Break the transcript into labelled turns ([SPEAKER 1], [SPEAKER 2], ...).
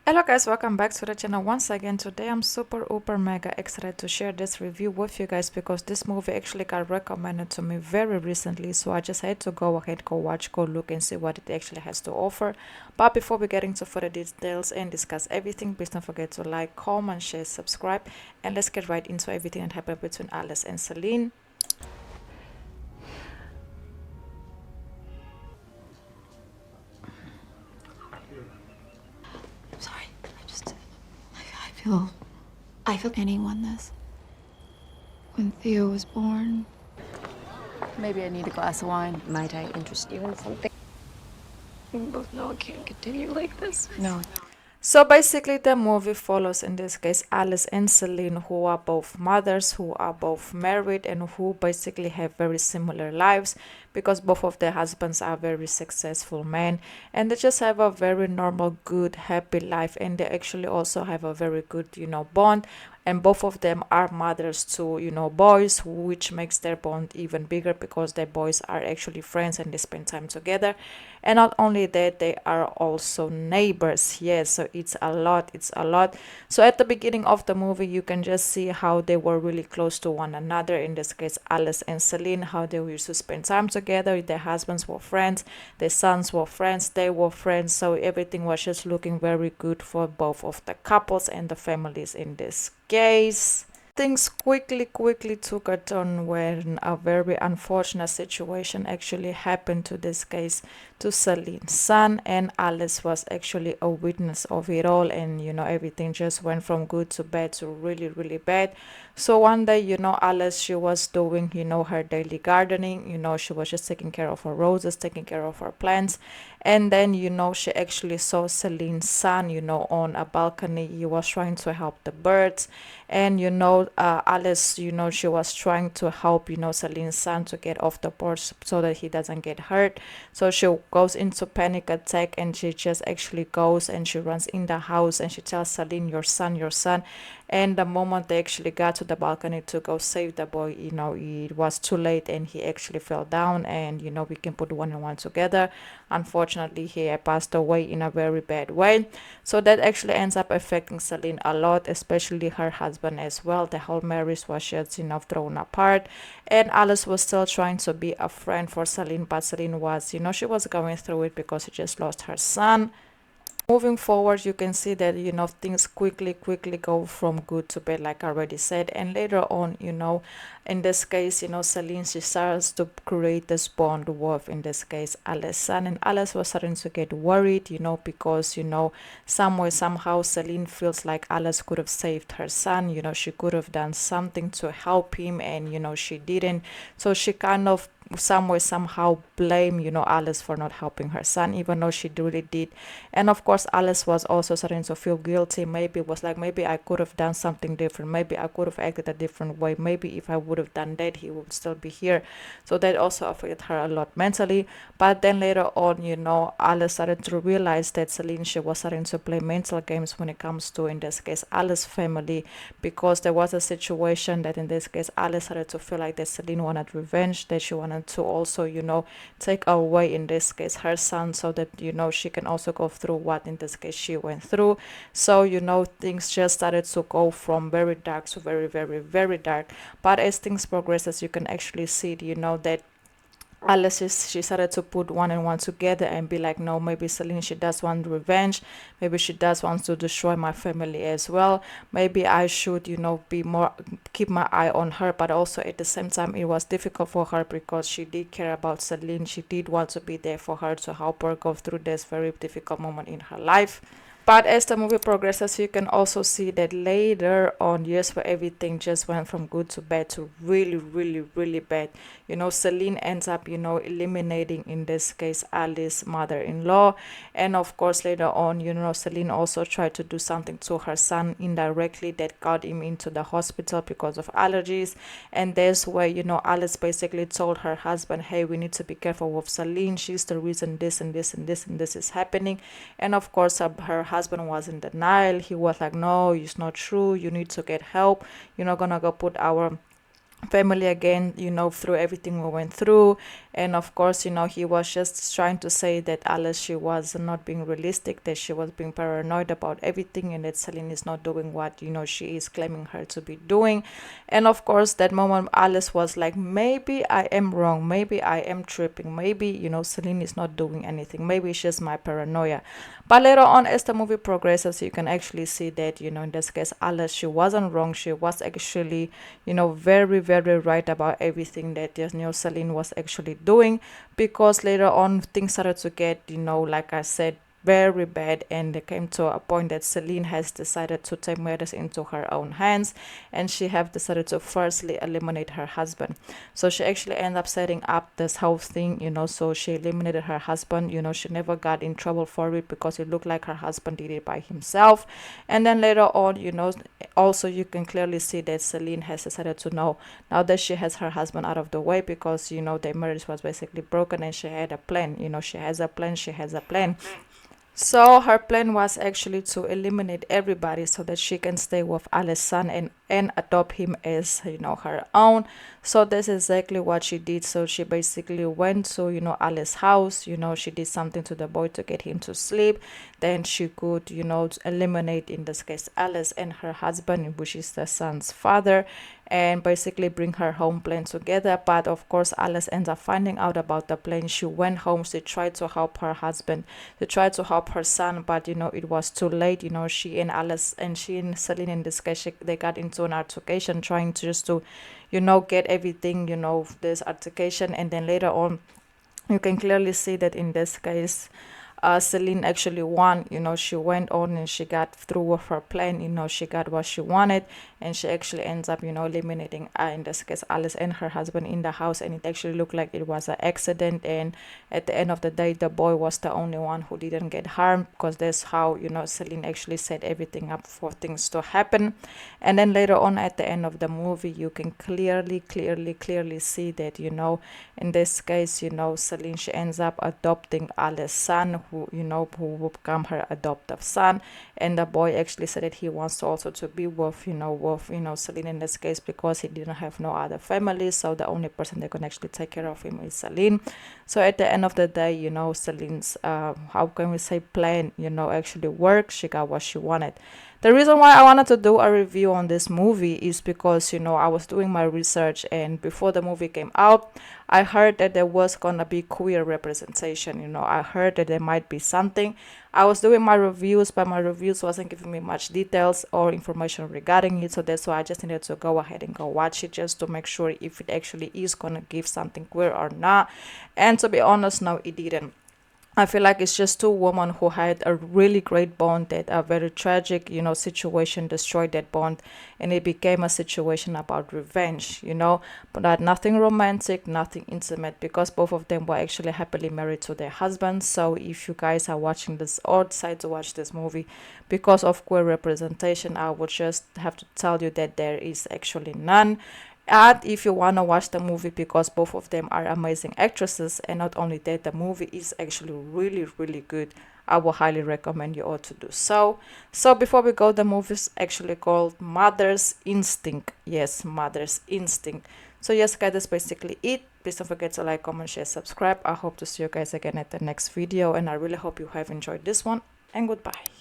[SPEAKER 1] Hello guys, welcome back to the channel once again. Today I'm super mega excited to share this review with you guys because this movie actually got recommended to me very recently, so I just had to go ahead, go watch, go look and see what it actually has to offer. But before we get into further details and discuss everything, please don't forget to like, comment, share, subscribe, and let's get right into everything that happened between Alice and Celine.
[SPEAKER 2] I'm sorry. I feel anyone this. When Theo was born,
[SPEAKER 3] Maybe I need a glass of wine.
[SPEAKER 4] Might I interest you in something?
[SPEAKER 2] we both know it can't continue like this.
[SPEAKER 3] No.
[SPEAKER 1] So basically the movie follows, in this case, Alice and Celine, who are both mothers, who are both married, and who basically have very similar lives because both of their husbands are very successful men, and they just have a very normal, good, happy life, and they actually also have a very good, bond. And both of them are mothers to, boys, which makes their bond even bigger because their boys are actually friends and they spend time together. And not only that, they are also neighbors. Yes, so it's a lot. So at the beginning of the movie, you can just see how they were really close to one another. In this case, Alice and Celine, how they used to spend time together. Their husbands were friends, their sons were friends, they were friends. So everything was just looking very good for both of the couples and the families in this case. Things quickly took a turn when a very unfortunate situation actually happened to this case to Celine's son, and Alice was actually a witness of it all, and everything just went from good to bad to really bad. So one day, Alice, she was doing her daily gardening. She was just taking care of her roses, taking care of her plants, and then she actually saw Celine's son on a balcony. He was trying to help the birds, and Alice, she was trying to help Celine's son to get off the porch so that he doesn't get hurt. So she goes into panic attack, and she just actually goes and she runs in the house and she tells Celine, your son. And the moment they actually got to the balcony to go save the boy, it was too late and he actually fell down, and we can put one and one together. Unfortunately, he had passed away in a very bad way. So that actually ends up affecting Celine a lot, especially her husband as well. The whole marriage was just thrown apart, and Alice was still trying to be a friend for Celine, but Celine was, she was going through it because she just lost her son. Moving forward, you can see that things quickly go from good to bad, like I already said. And later on, in this case, Celine, she starts to create this bond with, in this case, Alice's son. And Alice was starting to get worried, because some way somehow Celine feels like Alice could have saved her son. She could have done something to help him, and she didn't. So she kind of some way somehow blame Alice for not helping her son, even though she really did. And of course, Alice was also starting to feel guilty. Maybe it was like, maybe I could have done something different, maybe I could have acted a different way, maybe if I would have done that, he would still be here. So that also affected her a lot mentally. But then later on, Alice started to realize that Celine, she was starting to play mental games when it comes to, in this case, Alice's family, because there was a situation that, in this case, Alice started to feel like that Celine wanted revenge, that she wanted to also take away, in this case, her son, so that she can also go through what, in this case, she went through. So things just started to go from very dark to very dark. But as things progress, as you can actually see, that Alice she started to put one and one together and be like, no, maybe Celine, she does want revenge, maybe she does want to destroy my family as well. Maybe I should be more, keep my eye on her. But also at the same time, it was difficult for her because she did care about Celine. She did want to be there for her, to help her go through this very difficult moment in her life. But as the movie progresses, you can also see that later on, years where everything just went from good to bad to really bad. Celine ends up, eliminating, in this case, Alice's mother-in-law. And of course, later on, Celine also tried to do something to her son indirectly that got him into the hospital because of allergies. And that's where, Alice basically told her husband, hey, we need to be careful with Celine. She's the reason this and this and this and this is happening. And of course, her husband was in denial. He was like, no, it's not true. You need to get help. You're not gonna go put our family again, through everything we went through. And of course, he was just trying to say that Alice, she was not being realistic, that she was being paranoid about everything, and that Celine is not doing what she is claiming her to be doing. And of course, that moment Alice was like, maybe I am wrong, maybe I am tripping, maybe Celine is not doing anything, maybe it's just my paranoia. But later on, as the movie progresses, you can actually see that, in this case, Alice, she wasn't wrong. She was actually, very, very right about everything that, Celine was actually doing. Because later on, things started to get, like I said, very bad, and it came to a point that Celine has decided to take matters into her own hands, and she have decided to firstly eliminate her husband. So she actually ended up setting up this whole thing, so she eliminated her husband. She never got in trouble for it because it looked like her husband did it by himself. And then later on, also you can clearly see that Celine has decided to know, now that she has her husband out of the way, because their marriage was basically broken, and she had a plan. She has a plan, she has a plan. So her plan was actually to eliminate everybody so that she can stay with Alice's son and adopt him as her own. So that's exactly what she did. So she basically went to Alice's house. She did something to the boy to get him to sleep. Then she could eliminate, in this case, Alice and her husband, which is the son's father, and basically bring her home plan together. But of course, Alice ends up finding out about the plan. She went home, she tried to help her husband, she tried to help her son, but it was too late. She and Celine, in this case, they got into an altercation, trying to just to get everything, this altercation. And then later on, you can clearly see that in this case, Celine actually won. She went on and she got through with her plan. She got what she wanted, and she actually ends up, eliminating, in this case, Alice and her husband in the house. And it actually looked like it was an accident. And at the end of the day, the boy was the only one who didn't get harmed, because that's how, Celine actually set everything up for things to happen. And then later on, at the end of the movie, you can clearly see that, in this case, Celine, she ends up adopting Alice's son, who will become her adoptive son. And the boy actually said that he wants to also to be with Celine in this case, because he didn't have no other family, so the only person that can actually take care of him is Celine. So at the end of the day, Celine's how can we say, plan actually worked. She got what she wanted. The reason why I wanted to do a review on this movie is because, I was doing my research, and before the movie came out, I heard that there was gonna be queer representation. I heard that there might be something. I was doing my reviews, but my reviews wasn't giving me much details or information regarding it. So that's why I just needed to go ahead and go watch it, just to make sure if it actually is gonna give something queer or not. And to be honest, no, it didn't. I feel like it's just two women who had a really great bond, that a very tragic, situation destroyed that bond, and it became a situation about revenge, but not nothing romantic, nothing intimate, because both of them were actually happily married to their husbands. So if you guys are watching this or decide to watch this movie because of queer representation, I would just have to tell you that there is actually none. And if you want to watch the movie because both of them are amazing actresses, and not only that, the movie is actually really good, I will highly recommend you all to do so. So before we go, the movie is actually called Mother's Instinct. Yes, Mother's Instinct. So yes, guys, that's basically it. Please don't forget to like, comment, share, subscribe. I hope to see you guys again at the next video, and I really hope you have enjoyed this one, and goodbye.